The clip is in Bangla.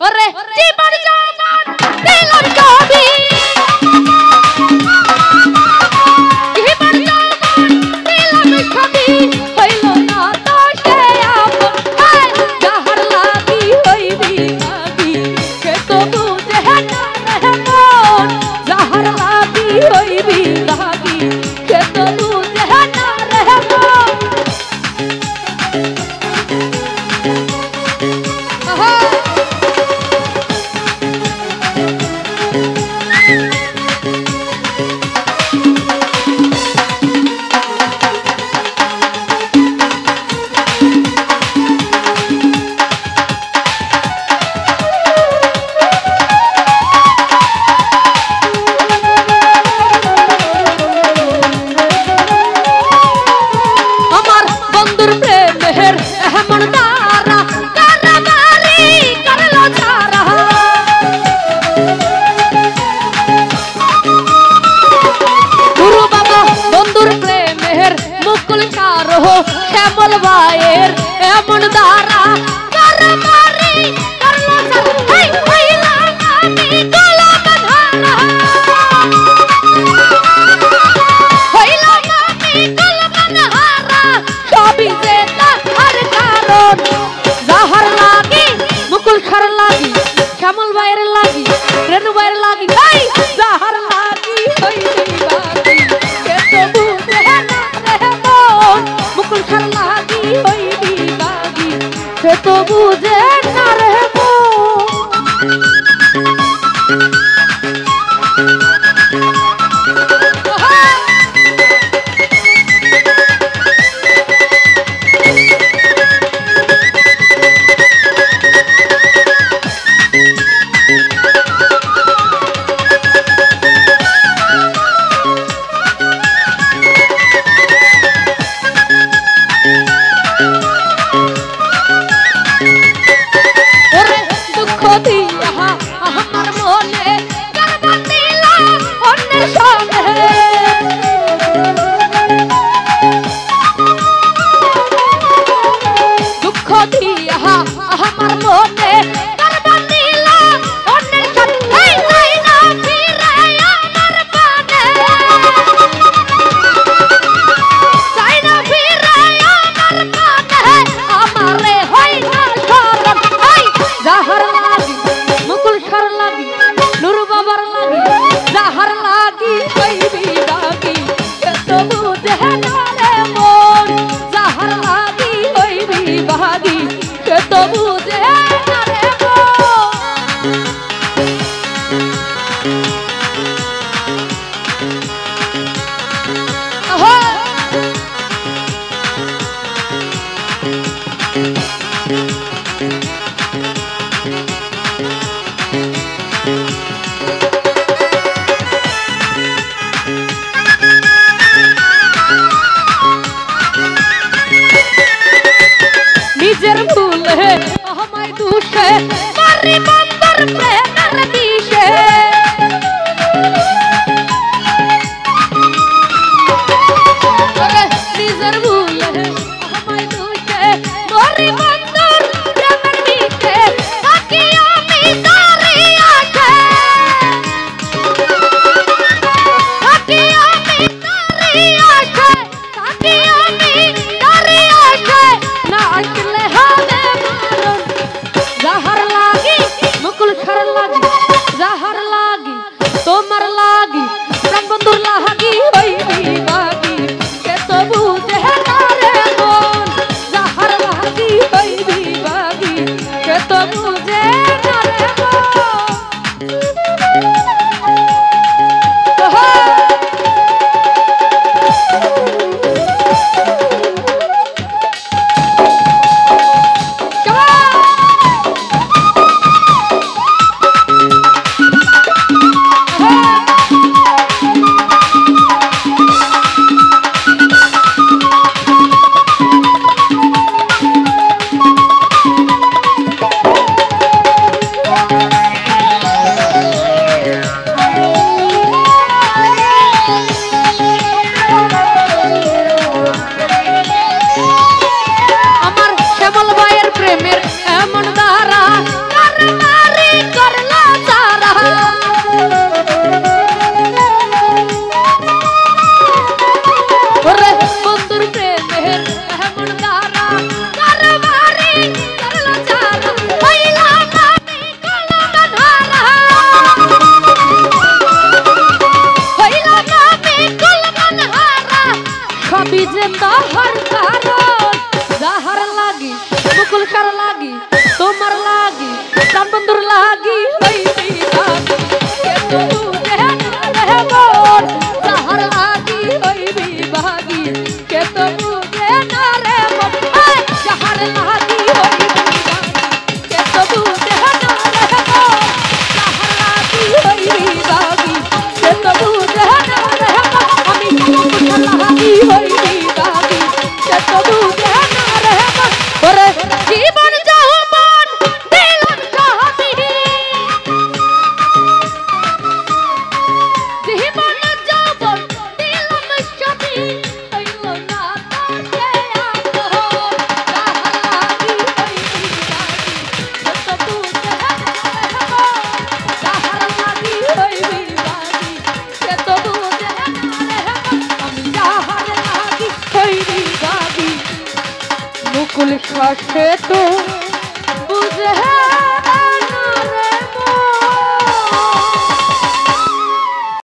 ওরে জীবন জবান দিলাম ছবি জীবন জবান দিলাম ছবি হইল না তো সে আপন যাহার লাগি হইবি লাগি কে তো বুঝে না রে মন যাহার লাগি হইবি লাগি কে তো বুঝে না রে মন শ্যামল ভাইয়ের এমন দ্বারা করমারি করলো হেই হইলাম আমি গোলাম ধারা হইলাম আমি গোলাম ধারা সবই যে তাহার কারণ যাহার লাগি মুকুল খার লাগি শ্যামল ভাইয়ের লাগি রেণু ভাইয়ের লাগি এই যাহার লাগি হইবি বাকি কে তো বুঝে না রে মন মুকুল খার লাগি হইবি বাকি কে তো বুঝে না রে নিজের ভুলে আমায় দুষে মারি বন্দর প্রেমের দিশে নিজের ভুলে আমায় দুষে মারি বন্দর প্রেমের দিশে থাকি আমি তারি আশে থাকি আমি তারি আশে থাকি আমি তারি আশে না আসলে হবে মারণ যাহার লাগি মুকুল খার লাগি যাহার লাগি তোমার লাগি প্রাণ বন্ধুর লাগি হইবি বাকি কে তো বুঝে না রে মন যাহার লাগি হইবি মুকুল সার লাগি তোমার লাগি প্রাণ বন্ধুর লাগি হইবি বাগি কে তো বুঝে না রে মন যাহার লাগি হইবি বাগি কে তো বুঝে না রে মন যাহার লাগি হইবি বাগি কে তো বুঝে না রে মন যাহার লাগি হইবি বাগি কে তো বুঝে না রে মন আমি মুকুল লাগি হইবি বাগি কে তো বুঝে না রে মন ওরে জীবন যৌবন দিলাম সহাবি জীবন যৌবন দিলাম সবই হইল না তার চেয়ে আপন যাহার লাগি হইবি বাগি সে তো বুঝে না রে মন যাহার লাগি হইবি বাগি সে তো বুঝে না রে মন আমি যাহার লাগি হইবি বাগি মুকুল শ্বাসে তো বুঝে